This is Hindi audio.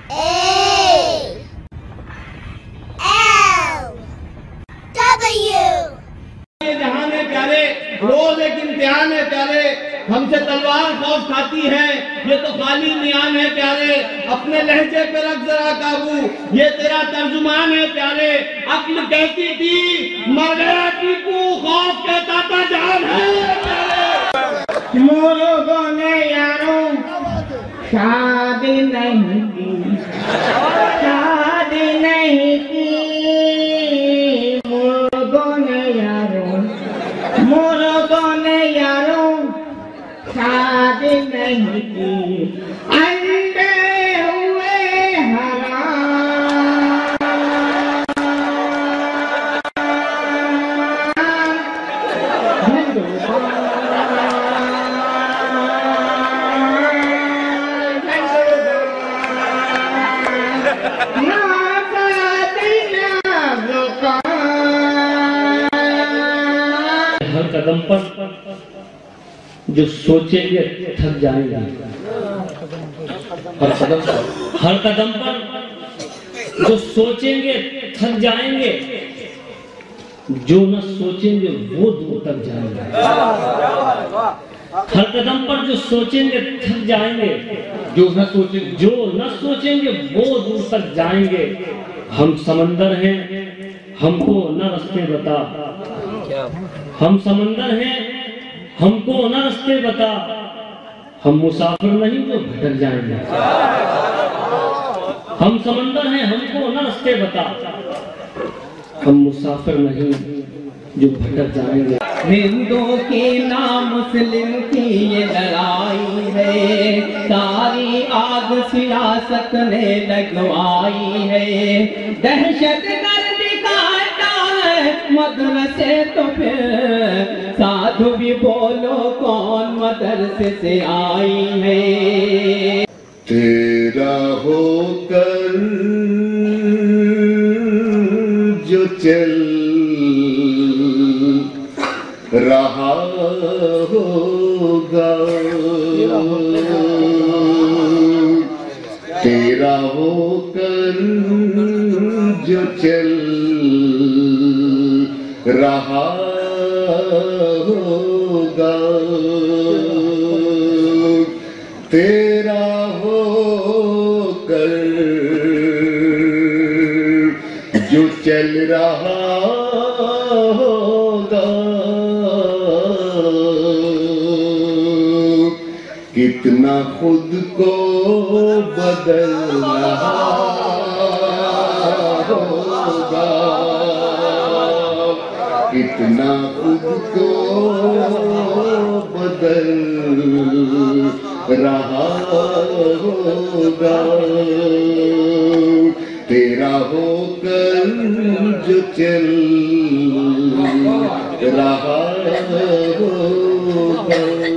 A L W। जहान है प्यारे, रोज एक इम्तिहान है प्यारे, हमसे तलवार खौफ खाती है, ये तो खाली मियान है प्यारे, अपने लहजे पे रख जरा काबू, ये तेरा तर्जुमान है प्यारे। अक्ल कहती थी मर गया टीपू, खौफ कहता था जान है प्यारे। मुर्गों ने यारों शादी नहीं की, शादी नहीं की, मुर्गों ने यारों, मुर्गों ने यारों शादी नहीं की, अंडे हुए हराम, हर कदम पर जो सोचेंगे थक जाएंगे, हर कदम पर जो सोचेंगे थक जाएंगे, जो न सोचेंगे वो दूर तक जाएंगे। हर कदम पर जो सोचेंगे थक जाएंगे, जो न सोचेंगे वो दूर तक जाएंगे। हम समंदर हैं, हमको न रास्ते बता, हम समंदर हैं, हमको न रास्ते बता, हम मुसाफिर नहीं जो भटक जाएंगे। हम समंदर हैं, हमको न रास्ते बता, हम मुसाफिर नहीं जो भटक जाएंगे। हिंदू की ना मुस्लिम की ये लड़ाई है, सारी आग सियासत ने लगवाई है, दहशत गर्द काटा है मदरसे तो फिर साधु भी बोलो कौन मदरसे से आई है। तेरा होकर जो चल रहा होगा, तेरा होकर जो चल रहा होगा, तेरा होकर जो चल रहा होगा, कितना खुद को बदल रहा होगा, कितना खुद को बदल रहा होगा, तेरा होकर जो चल रहा होगा।